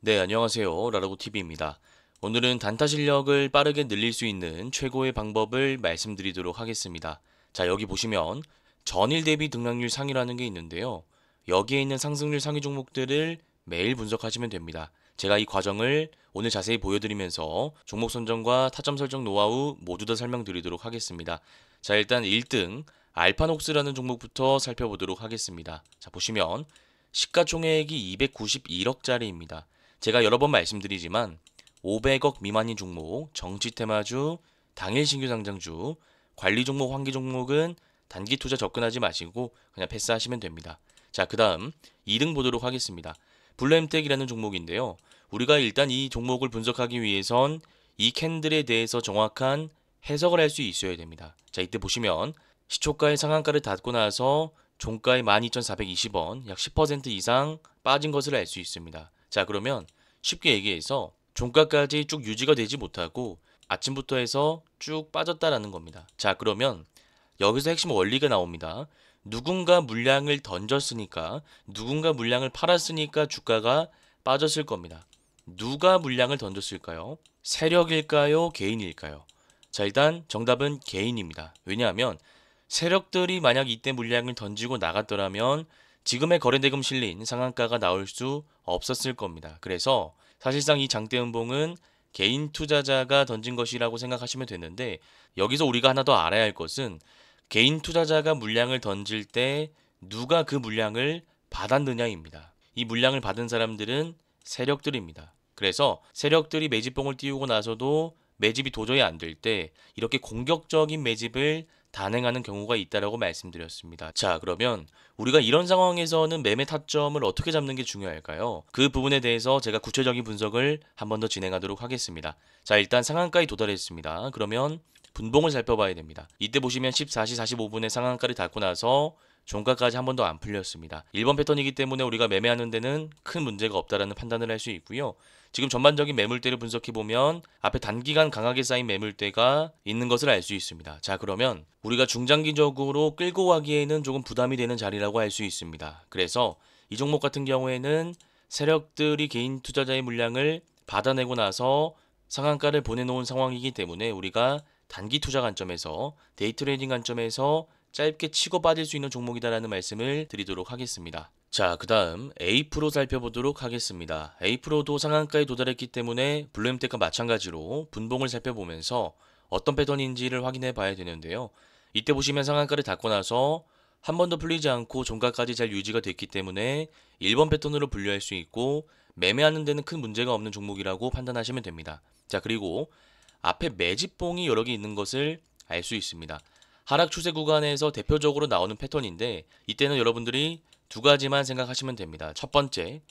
네, 안녕하세요. 라라고TV입니다. 오늘은 단타 실력을 빠르게 늘릴 수 있는 최고의 방법을 말씀드리도록 하겠습니다. 자, 여기 보시면 전일 대비 등락률 상위라는 게 있는데요. 여기에 있는 상승률 상위 종목들을 매일 분석하시면 됩니다. 제가 이 과정을 오늘 자세히 보여드리면서 종목 선정과 타점 설정 노하우 모두 다 설명드리도록 하겠습니다. 자, 일단 1등 알파녹스라는 종목부터 살펴보도록 하겠습니다. 자, 보시면 시가총액이 291억짜리입니다. 제가 여러 번 말씀드리지만 500억 미만인 종목, 정치 테마주, 당일 신규 상장주, 관리 종목, 환기 종목은 단기 투자 접근하지 마시고 그냥 패스하시면 됩니다. 자, 그 다음 2등 보도록 하겠습니다. 블루엠텍이라는 종목인데요. 우리가 일단 이 종목을 분석하기 위해선 이 캔들에 대해서 정확한 해석을 할 수 있어야 됩니다. 자, 이때 보시면 시초가의 상한가를 닫고 나서 종가의 12,420원, 약 10% 이상 빠진 것을 알 수 있습니다. 자, 그러면 쉽게 얘기해서 종가까지 쭉 유지가 되지 못하고 아침부터 해서 쭉 빠졌다라는 겁니다. 자, 그러면 여기서 핵심 원리가 나옵니다. 누군가 물량을 던졌으니까, 누군가 물량을 팔았으니까 주가가 빠졌을 겁니다. 누가 물량을 던졌을까요? 세력일까요? 개인일까요? 자, 일단 정답은 개인입니다. 왜냐하면 세력들이 만약 이때 물량을 던지고 나갔더라면 지금의 거래대금 실린 상한가가 나올 수 없었을 겁니다. 그래서 사실상 이 장대 음봉은 개인 투자자가 던진 것이라고 생각하시면 되는데, 여기서 우리가 하나 더 알아야 할 것은 개인 투자자가 물량을 던질 때 누가 그 물량을 받았느냐입니다. 이 물량을 받은 사람들은 세력들입니다. 그래서 세력들이 매집봉을 띄우고 나서도 매집이 도저히 안 될 때 이렇게 공격적인 매집을 단행하는 경우가 있다라고 말씀드렸습니다. 자, 그러면 우리가 이런 상황에서는 매매 타점을 어떻게 잡는 게 중요할까요? 그 부분에 대해서 제가 구체적인 분석을 한 번 더 진행하도록 하겠습니다. 자, 일단 상한가에 도달했습니다. 그러면 분봉을 살펴봐야 됩니다. 이때 보시면 14시 45분에 상한가를 닫고 나서 종가까지 한 번도 안 풀렸습니다. 1번 패턴이기 때문에 우리가 매매하는 데는 큰 문제가 없다라는 판단을 할 수 있고요. 지금 전반적인 매물대를 분석해보면 앞에 단기간 강하게 쌓인 매물대가 있는 것을 알 수 있습니다. 자, 그러면 우리가 중장기적으로 끌고 가기에는 조금 부담이 되는 자리라고 할 수 있습니다. 그래서 이 종목 같은 경우에는 세력들이 개인 투자자의 물량을 받아내고 나서 상한가를 보내놓은 상황이기 때문에 우리가 단기 투자 관점에서 데이 트레이딩 관점에서 짧게 치고 빠질 수 있는 종목이다라는 말씀을 드리도록 하겠습니다. 자, 그 다음 A프로 살펴보도록 하겠습니다. A프로도 상한가에 도달했기 때문에 블루엠텍과 마찬가지로 분봉을 살펴보면서 어떤 패턴인지를 확인해 봐야 되는데요. 이때 보시면 상한가를 닫고 나서 한 번도 풀리지 않고 종가까지 잘 유지가 됐기 때문에 1번 패턴으로 분류할 수 있고 매매하는 데는 큰 문제가 없는 종목이라고 판단하시면 됩니다. 자, 그리고 앞에 매집봉이 여러 개 있는 것을 알 수 있습니다. 하락 추세 구간에서 대표적으로 나오는 패턴인데 이때는 여러분들이 두 가지만 생각하시면 됩니다. 첫 번째,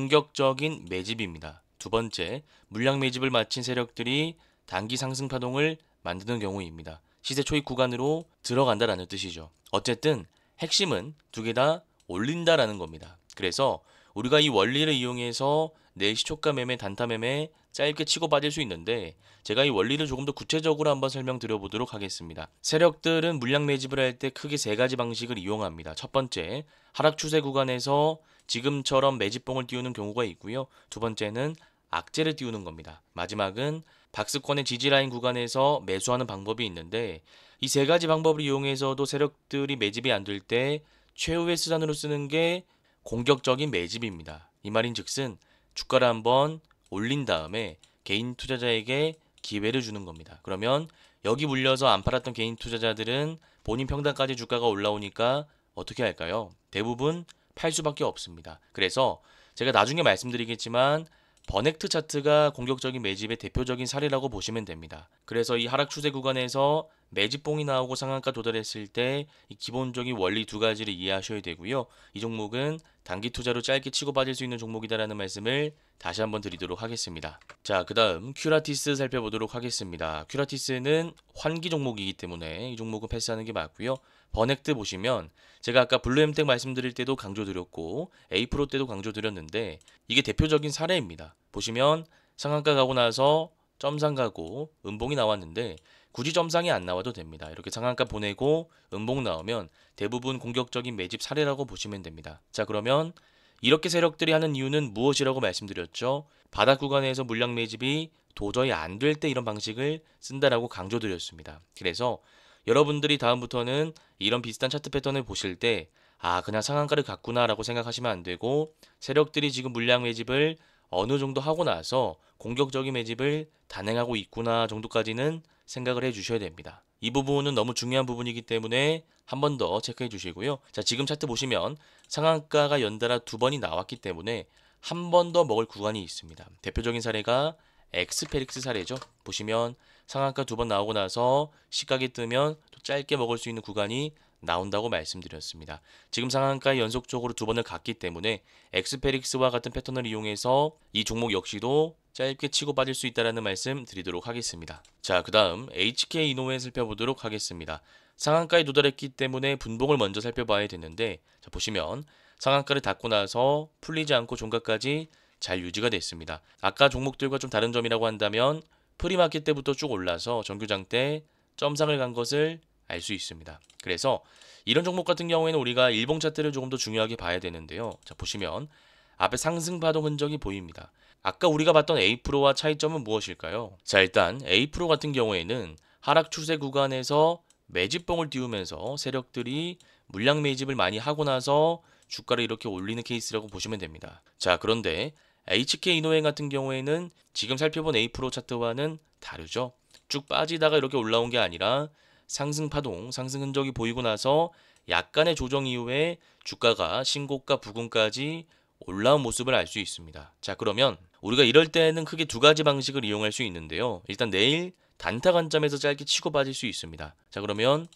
공격적인 매집입니다. 두 번째, 물량 매집을 마친 세력들이 단기 상승 파동을 만드는 경우입니다. 시세 초입 구간으로 들어간다라는 뜻이죠. 어쨌든 핵심은 두 개 다 올린다라는 겁니다. 그래서 우리가 이 원리를 이용해서 내 시초가 매매, 단타 매매 짧게 치고 빠질 수 있는데 제가 이 원리를 조금 더 구체적으로 한번 설명드려 보도록 하겠습니다. 세력들은 물량 매집을 할 때 크게 세 가지 방식을 이용합니다. 첫 번째, 하락 추세 구간에서 지금처럼 매집봉을 띄우는 경우가 있고요. 두 번째는 악재를 띄우는 겁니다. 마지막은 박스권의 지지라인 구간에서 매수하는 방법이 있는데 이 세 가지 방법을 이용해서도 세력들이 매집이 안 될 때 최후의 수단으로 쓰는 게 공격적인 매집입니다. 이 말인즉슨 주가를 한번 올린 다음에 개인 투자자에게 기회를 주는 겁니다. 그러면 여기 물려서 안 팔았던 개인 투자자들은 본인 평단까지 주가가 올라오니까 어떻게 할까요? 대부분 팔 수밖에 없습니다. 그래서 제가 나중에 말씀드리겠지만 버넥트 차트가 공격적인 매집의 대표적인 사례라고 보시면 됩니다. 그래서 이 하락 추세 구간에서 매집봉이 나오고 상한가 도달했을 때 이 기본적인 원리 두 가지를 이해하셔야 되고요. 이 종목은 단기 투자로 짧게 치고 빠질 수 있는 종목이다라는 말씀을 다시 한번 드리도록 하겠습니다. 자, 그 다음 큐라티스 살펴보도록 하겠습니다. 큐라티스는 환기 종목이기 때문에 이 종목은 패스하는 게 맞고요. 버넥트 보시면 제가 아까 블루엠텍 말씀드릴 때도 강조드렸고 A프로 때도 강조드렸는데 이게 대표적인 사례입니다. 보시면 상한가 가고 나서 점상 가고 음봉이 나왔는데 굳이 점상이 안 나와도 됩니다. 이렇게 상한가 보내고 음봉 나오면 대부분 공격적인 매집 사례라고 보시면 됩니다. 자, 그러면 이렇게 세력들이 하는 이유는 무엇이라고 말씀드렸죠? 바닥 구간에서 물량 매집이 도저히 안 될 때 이런 방식을 쓴다라고 강조드렸습니다. 그래서 여러분들이 다음부터는 이런 비슷한 차트 패턴을 보실 때 그냥 상한가를 갔구나라고 생각하시면 안 되고 세력들이 지금 물량 매집을 어느 정도 하고 나서 공격적인 매집을 단행하고 있구나 정도까지는 생각을 해 주셔야 됩니다. 이 부분은 너무 중요한 부분이기 때문에 한 번 더 체크해 주시고요. 자, 지금 차트 보시면 상한가가 연달아 두 번이 나왔기 때문에 한 번 더 먹을 구간이 있습니다. 대표적인 사례가 엑스페릭스 사례죠. 보시면 상한가 두 번 나오고 나서 시각이 뜨면 또 짧게 먹을 수 있는 구간이 나온다고 말씀드렸습니다. 지금 상한가에 연속적으로 두 번을 갔기 때문에 엑스페릭스와 같은 패턴을 이용해서 이 종목 역시도 짧게 치고 빠질 수 있다는 말씀 드리도록 하겠습니다. 자, 그 다음 HK 이노ue 살펴보도록 하겠습니다. 상한가에 도달했기 때문에 분봉을 먼저 살펴봐야 되는데, 자, 보시면 상한가를 닫고 나서 풀리지 않고 종가까지 잘 유지가 됐습니다. 아까 종목들과 좀 다른 점이라고 한다면 프리마켓 때부터 쭉 올라서 정규장 때 점상을 간 것을 알 수 있습니다. 그래서 이런 종목 같은 경우에는 우리가 일봉 차트를 조금 더 중요하게 봐야 되는데요. 자, 보시면 앞에 상승 파동 흔적이 보입니다. 아까 우리가 봤던 A 프로와 차이점은 무엇일까요? 자, 일단 A 프로 같은 경우에는 하락 추세 구간에서 매집봉을 띄우면서 세력들이 물량 매집을 많이 하고 나서 주가를 이렇게 올리는 케이스라고 보시면 됩니다. 자, 그런데 HK 이노ue 같은 경우에는 지금 살펴본 A 프로 차트와는 다르죠. 쭉 빠지다가 이렇게 올라온 게 아니라 상승 파동, 상승 흔적이 보이고 나서 약간의 조정 이후에 주가가 신고가 부근까지 올라온 모습을 알 수 있습니다. 자, 그러면 우리가 이럴 때는 크게 두 가지 방식을 이용할 수 있는데요. 일단 내일 단타 관점에서 짧게 치고 빠질 수 있습니다. 자, 그러면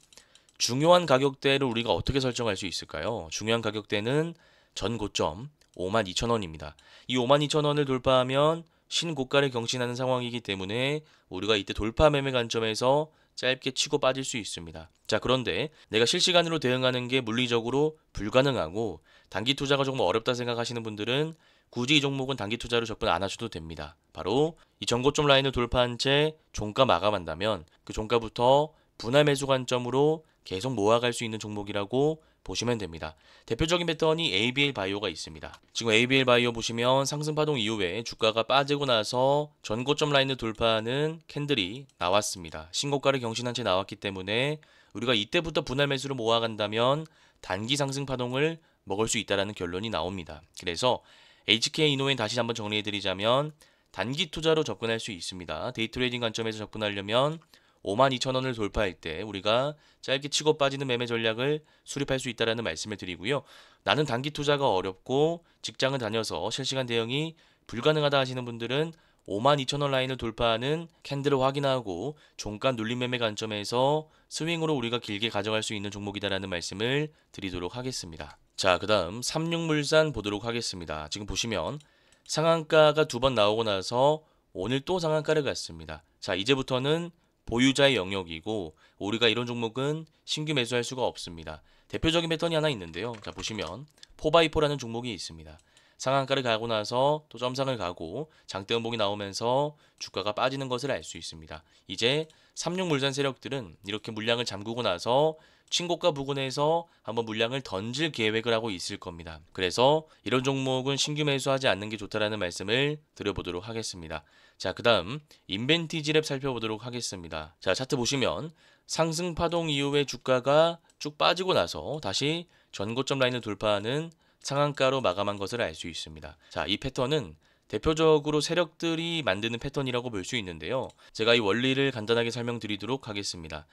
중요한 가격대를 우리가 어떻게 설정할 수 있을까요? 중요한 가격대는 전 고점 52,000원입니다. 이 52,000원을 돌파하면 신고가를 경신하는 상황이기 때문에 우리가 이때 돌파 매매 관점에서 짧게 치고 빠질 수 있습니다. 자, 그런데 내가 실시간으로 대응하는 게 물리적으로 불가능하고 단기 투자가 조금 어렵다 생각하시는 분들은 굳이 이 종목은 단기 투자로 접근 안 하셔도 됩니다. 바로 이 전고점 라인을 돌파한 채 종가 마감한다면 그 종가부터 분할 매수 관점으로 계속 모아갈 수 있는 종목이라고 보시면 됩니다. 대표적인 패턴이 ABL 바이오가 있습니다. 지금 ABL 바이오 보시면 상승 파동 이후에 주가가 빠지고 나서 전고점 라인을 돌파하는 캔들이 나왔습니다. 신고가를 경신한 채 나왔기 때문에 우리가 이때부터 분할 매수를 모아간다면 단기 상승 파동을 먹을 수 있다는 결론이 나옵니다. 그래서 HK 이노ue 다시 한번 정리해드리자면 단기 투자로 접근할 수 있습니다. 데이 트레이딩 관점에서 접근하려면 52,000원을 돌파할 때 우리가 짧게 치고 빠지는 매매 전략을 수립할 수 있다는 말씀을 드리고요. 나는 단기 투자가 어렵고 직장을 다녀서 실시간 대응이 불가능하다 하시는 분들은 52,000원 라인을 돌파하는 캔들을 확인하고 종가 눌림 매매 관점에서 스윙으로 우리가 길게 가져갈 수 있는 종목이다라는 말씀을 드리도록 하겠습니다. 자, 그 다음 삼육물산 보도록 하겠습니다. 지금 보시면 상한가가 두 번 나오고 나서 오늘 또 상한가를 갔습니다. 자, 이제부터는 보유자의 영역이고 우리가 이런 종목은 신규 매수할 수가 없습니다. 대표적인 패턴이 하나 있는데요. 자, 보시면 4x4라는 종목이 있습니다. 상한가를 가고 나서 또 점상을 가고 장대 음봉이 나오면서 주가가 빠지는 것을 알 수 있습니다. 이제 삼육물산 세력들은 이렇게 물량을 잠그고 나서 신고가 부근에서 한번 물량을 던질 계획을 하고 있을 겁니다. 그래서 이런 종목은 신규 매수하지 않는 게 좋다라는 말씀을 드려보도록 하겠습니다. 자, 그 다음 인벤티지랩 살펴보도록 하겠습니다. 자, 차트 보시면 상승 파동 이후에 주가가 쭉 빠지고 나서 다시 전고점 라인을 돌파하는 상한가로 마감한 것을 알 수 있습니다. 자, 이 패턴은 대표적으로 세력들이 만드는 패턴이라고 볼 수 있는데요. 제가 이 원리를 간단하게 설명드리도록 하겠습니다.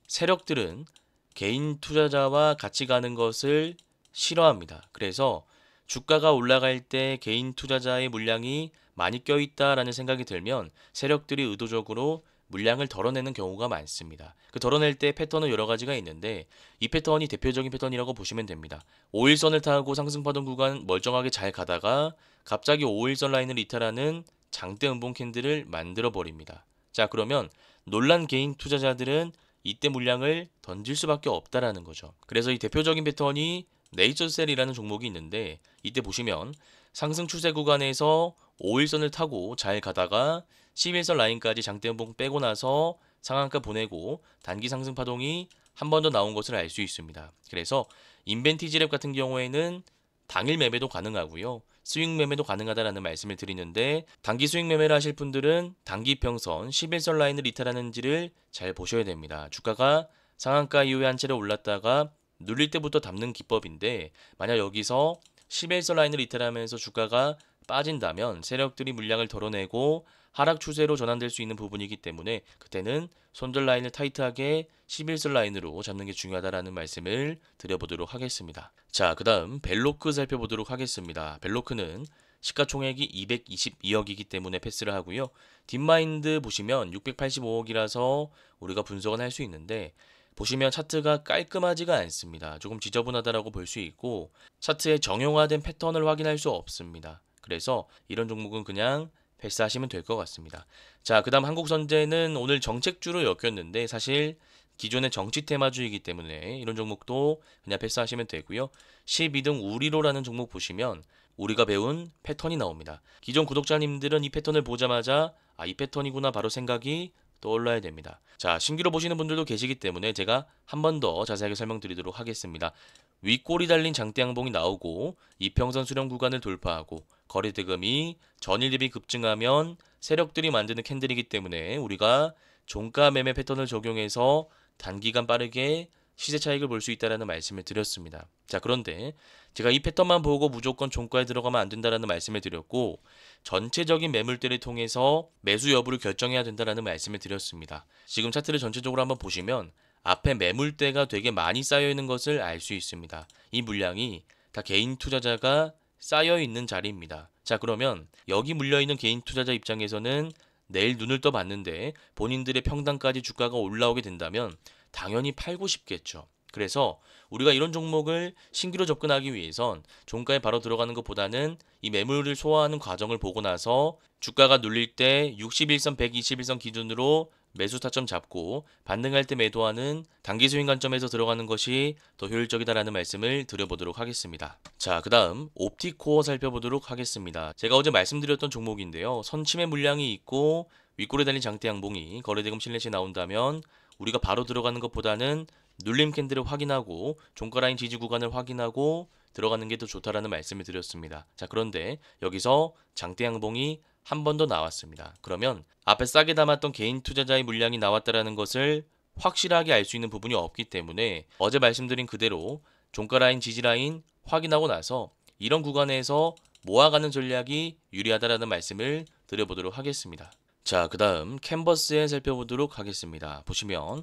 세력들은 개인 투자자와 같이 가는 것을 싫어합니다. 그래서 주가가 올라갈 때 개인 투자자의 물량이 많이 껴있다라는 생각이 들면 세력들이 의도적으로 물량을 덜어내는 경우가 많습니다. 그 덜어낼 때 패턴은 여러 가지가 있는데 이 패턴이 대표적인 패턴이라고 보시면 됩니다. 5일선을 타고 상승파동 구간 멀쩡하게 잘 가다가 갑자기 5일선 라인을 이탈하는 장대 음봉 캔들을 만들어 버립니다. 자, 그러면 놀란 개인 투자자들은 이때 물량을 던질 수밖에 없다라는 거죠. 그래서 이 대표적인 패턴이 네이처셀이라는 종목이 있는데 이때 보시면 상승 추세 구간에서 5일선을 타고 잘 가다가 11선 라인까지 장대음봉 빼고 나서 상한가 보내고 단기 상승 파동이 한 번 더 나온 것을 알 수 있습니다. 그래서 인벤티지랩 같은 경우에는 당일 매매도 가능하고요. 스윙 매매도 가능하다라는 말씀을 드리는데 단기 스윙 매매를 하실 분들은 단기 평선 11선 라인을 이탈하는지를 잘 보셔야 됩니다. 주가가 상한가 이후에 한 차례 올랐다가 눌릴 때부터 담는 기법인데 만약 여기서 11선 라인을 이탈하면서 주가가 빠진다면 세력들이 물량을 덜어내고 하락 추세로 전환될 수 있는 부분이기 때문에 그때는 손절 라인을 타이트하게 11선 라인으로 잡는 게 중요하다라는 말씀을 드려보도록 하겠습니다. 자, 그 다음 벨로크 살펴보도록 하겠습니다. 벨로크는 시가총액이 222억이기 때문에 패스를 하고요. 딥마인드 보시면 685억이라서 우리가 분석은 할 수 있는데 보시면 차트가 깔끔하지가 않습니다. 조금 지저분하다라고 볼 수 있고 차트의 정형화된 패턴을 확인할 수 없습니다. 그래서 이런 종목은 그냥 패스하시면 될 것 같습니다. 자, 그 다음 한국선제는 오늘 정책주로 엮였는데 사실 기존의 정치 테마주이기 때문에 이런 종목도 그냥 패스하시면 되고요. 12등 우리로라는 종목 보시면 우리가 배운 패턴이 나옵니다. 기존 구독자님들은 이 패턴을 보자마자 이 패턴이구나 바로 생각이 떠올라야 됩니다. 자, 신규로 보시는 분들도 계시기 때문에 제가 한 번 더 자세하게 설명드리도록 하겠습니다. 윗골이 달린 장대 양봉이 나오고 이평선 수렴 구간을 돌파하고 거래대금이 전일 대비 급증하면 세력들이 만드는 캔들이기 때문에 우리가 종가 매매 패턴을 적용해서 단기간 빠르게 시세 차익을 볼 수 있다는 말씀을 드렸습니다. 자, 그런데 제가 이 패턴만 보고 무조건 종가에 들어가면 안 된다는 말씀을 드렸고 전체적인 매물대를 통해서 매수 여부를 결정해야 된다는 말씀을 드렸습니다. 지금 차트를 전체적으로 한번 보시면 앞에 매물대가 되게 많이 쌓여 있는 것을 알 수 있습니다. 이 물량이 다 개인 투자자가 쌓여 있는 자리입니다. 자, 그러면 여기 물려 있는 개인 투자자 입장에서는 내일 눈을 떠 봤는데 본인들의 평단까지 주가가 올라오게 된다면 당연히 팔고 싶겠죠. 그래서 우리가 이런 종목을 신규로 접근하기 위해선 종가에 바로 들어가는 것보다는 이 매물을 소화하는 과정을 보고 나서 주가가 눌릴 때 61선, 121선 기준으로 매수 타점 잡고 반등할 때 매도하는 단기 스윙 관점에서 들어가는 것이 더 효율적이다라는 말씀을 드려보도록 하겠습니다. 자, 그 다음 옵티코어 살펴보도록 하겠습니다. 제가 어제 말씀드렸던 종목인데요. 선침의 물량이 있고 윗골에 달린 장대 양봉이 거래대금 실내시 나온다면 우리가 바로 들어가는 것보다는 눌림 캔들을 확인하고 종가 라인 지지 구간을 확인하고 들어가는 게 더 좋다라는 말씀을 드렸습니다. 자, 그런데 여기서 장대 양봉이 한 번 더 나왔습니다. 그러면 앞에 싸게 담았던 개인 투자자의 물량이 나왔다라는 것을 확실하게 알 수 있는 부분이 없기 때문에 어제 말씀드린 그대로 종가 라인 지지 라인 확인하고 나서 이런 구간에서 모아가는 전략이 유리하다라는 말씀을 드려보도록 하겠습니다. 자, 그 다음 캔버스에 살펴보도록 하겠습니다. 보시면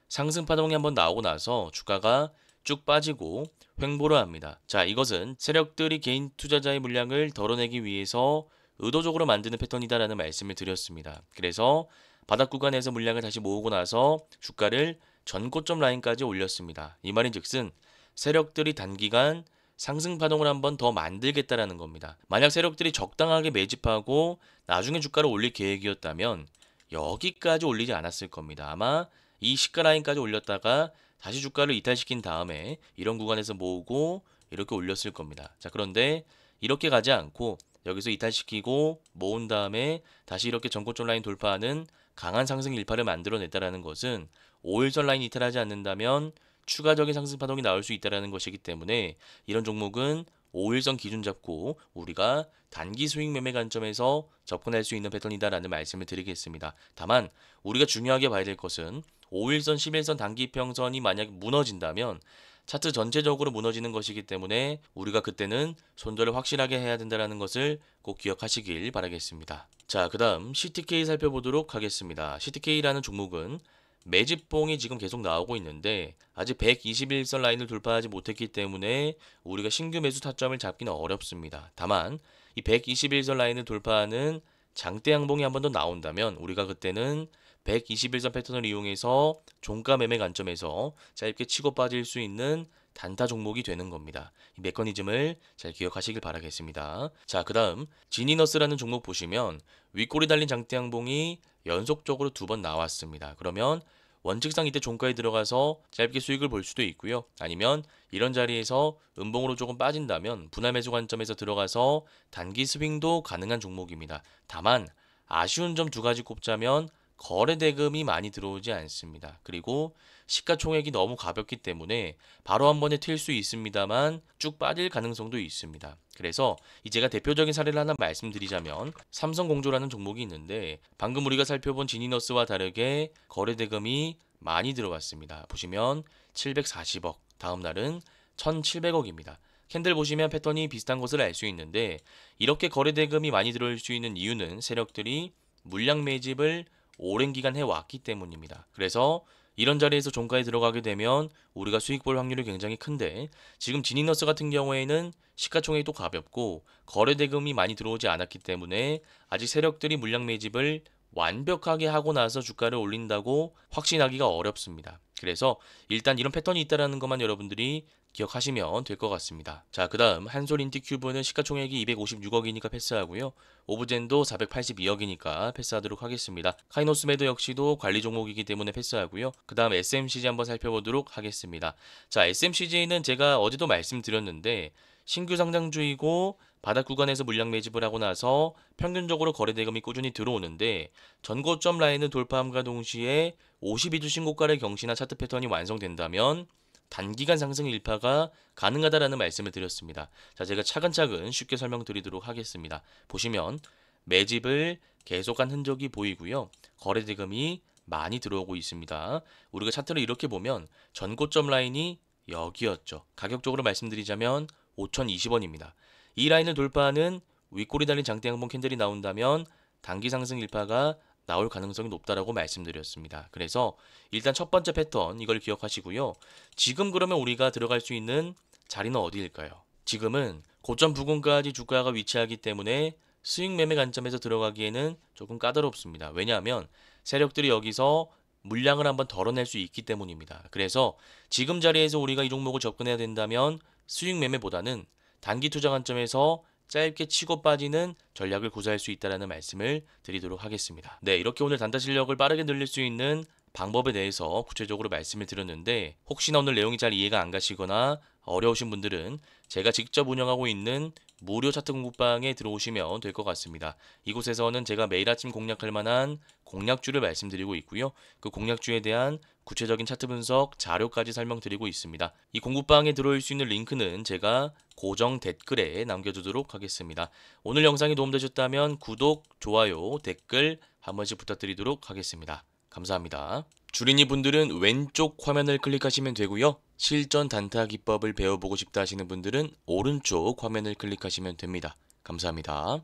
상승 파동이 한번 나오고 나서 주가가 쭉 빠지고 횡보를 합니다. 자, 이것은 세력들이 개인 투자자의 물량을 덜어내기 위해서 의도적으로 만드는 패턴이다라는 말씀을 드렸습니다. 그래서 바닥 구간에서 물량을 다시 모으고 나서 주가를 전고점 라인까지 올렸습니다. 이 말인즉슨 세력들이 단기간 상승 파동을 한번 더 만들겠다라는 겁니다. 만약 세력들이 적당하게 매집하고 나중에 주가를 올릴 계획이었다면 여기까지 올리지 않았을 겁니다. 아마 이 시가 라인까지 올렸다가 다시 주가를 이탈시킨 다음에 이런 구간에서 모으고 이렇게 올렸을 겁니다. 자, 그런데 이렇게 가지 않고 여기서 이탈시키고 모은 다음에 다시 이렇게 전고점 라인 돌파하는 강한 상승 일파를 만들어냈다라는 것은 5일선 라인 이탈하지 않는다면 추가적인 상승 파동이 나올 수 있다는 것이기 때문에 이런 종목은 5일선 기준 잡고 우리가 단기 스윙 매매 관점에서 접근할 수 있는 패턴이다라는 말씀을 드리겠습니다. 다만 우리가 중요하게 봐야 될 것은 5일선, 11선 단기 평선이 만약 무너진다면 차트 전체적으로 무너지는 것이기 때문에 우리가 그때는 손절을 확실하게 해야 된다는 것을 꼭 기억하시길 바라겠습니다. 자, 그 다음 CTK 살펴보도록 하겠습니다. CTK라는 종목은 매집봉이 지금 계속 나오고 있는데 아직 121선 라인을 돌파하지 못했기 때문에 우리가 신규 매수 타점을 잡기는 어렵습니다. 다만 이 121선 라인을 돌파하는 장대 양봉이 한 번 더 나온다면 우리가 그때는 121선 패턴을 이용해서 종가 매매 관점에서 짧게 치고 빠질 수 있는 단타 종목이 되는 겁니다. 이 메커니즘을 잘 기억하시길 바라겠습니다. 자, 그 다음 지니너스라는 종목 보시면 윗골이 달린 장대 양봉이 연속적으로 두 번 나왔습니다. 그러면 원칙상 이때 종가에 들어가서 짧게 수익을 볼 수도 있고요. 아니면 이런 자리에서 음봉으로 조금 빠진다면 분할 매수 관점에서 들어가서 단기 스윙도 가능한 종목입니다. 다만 아쉬운 점 두 가지 꼽자면 거래 대금이 많이 들어오지 않습니다. 그리고 시가총액이 너무 가볍기 때문에 바로 한 번에 튈 수 있습니다만 쭉 빠질 가능성도 있습니다. 그래서 제가 대표적인 사례를 하나 말씀드리자면 삼성공조라는 종목이 있는데 방금 우리가 살펴본 지니너스와 다르게 거래 대금이 많이 들어왔습니다. 보시면 740억, 다음 날은 1700억입니다. 캔들 보시면 패턴이 비슷한 것을 알 수 있는데 이렇게 거래 대금이 많이 들어올 수 있는 이유는 세력들이 물량 매집을 오랜 기간 해왔기 때문입니다. 그래서 이런 자리에서 종가에 들어가게 되면 우리가 수익 볼 확률이 굉장히 큰데 지금 지니너스 같은 경우에는 시가총액도 가볍고 거래 대금이 많이 들어오지 않았기 때문에 아직 세력들이 물량 매집을 완벽하게 하고 나서 주가를 올린다고 확신하기가 어렵습니다. 그래서 일단 이런 패턴이 있다는 것만 여러분들이 기억하시면 될 것 같습니다. 자, 그 다음 한솔인티큐브는 시가총액이 256억이니까 패스하고요. 오브젠도 482억이니까 패스하도록 하겠습니다. 카이노스메도 역시도 관리 종목이기 때문에 패스하고요. 그 다음 SMCG 한번 살펴보도록 하겠습니다. 자, SMCG는 제가 어제도 말씀드렸는데 신규 상장주이고 바닥 구간에서 물량 매집을 하고 나서 평균적으로 거래 대금이 꾸준히 들어오는데 전고점 라인을 돌파함과 동시에 52주 신고가를 경신한 차트 패턴이 완성된다면 단기간 상승 일파가 가능하다라는 말씀을 드렸습니다. 자, 제가 차근차근 쉽게 설명드리도록 하겠습니다. 보시면 매집을 계속한 흔적이 보이고요. 거래 대금이 많이 들어오고 있습니다. 우리가 차트를 이렇게 보면 전고점 라인이 여기였죠. 가격적으로 말씀드리자면 5,020원입니다. 이 라인을 돌파하는 윗꼬리 달린 장대 양봉 캔들이 나온다면 단기 상승 일파가 나올 가능성이 높다라고 말씀드렸습니다. 그래서 일단 첫 번째 패턴 이걸 기억하시고요. 지금 그러면 우리가 들어갈 수 있는 자리는 어디일까요? 지금은 고점 부근까지 주가가 위치하기 때문에 수익 매매 관점에서 들어가기에는 조금 까다롭습니다. 왜냐하면 세력들이 여기서 물량을 한번 덜어낼 수 있기 때문입니다. 그래서 지금 자리에서 우리가 이 종목을 접근해야 된다면 수익 매매보다는 단기 투자 관점에서 짧게 치고 빠지는 전략을 구사할 수 있다는 말씀을 드리도록 하겠습니다. 네, 이렇게 오늘 단타 실력을 빠르게 늘릴 수 있는 방법에 대해서 구체적으로 말씀을 드렸는데 혹시나 오늘 내용이 잘 이해가 안 가시거나 어려우신 분들은 제가 직접 운영하고 있는 무료 차트 공부방에 들어오시면 될 것 같습니다. 이곳에서는 제가 매일 아침 공략할 만한 공략주를 말씀드리고 있고요. 그 공략주에 대한 구체적인 차트 분석 자료까지 설명드리고 있습니다. 이 공부방에 들어올 수 있는 링크는 제가 고정 댓글에 남겨두도록 하겠습니다. 오늘 영상이 도움되셨다면 구독, 좋아요, 댓글 한 번씩 부탁드리도록 하겠습니다. 감사합니다. 주린이 분들은 왼쪽 화면을 클릭하시면 되고요. 실전 단타 기법을 배워보고 싶다 하시는 분들은 오른쪽 화면을 클릭하시면 됩니다. 감사합니다.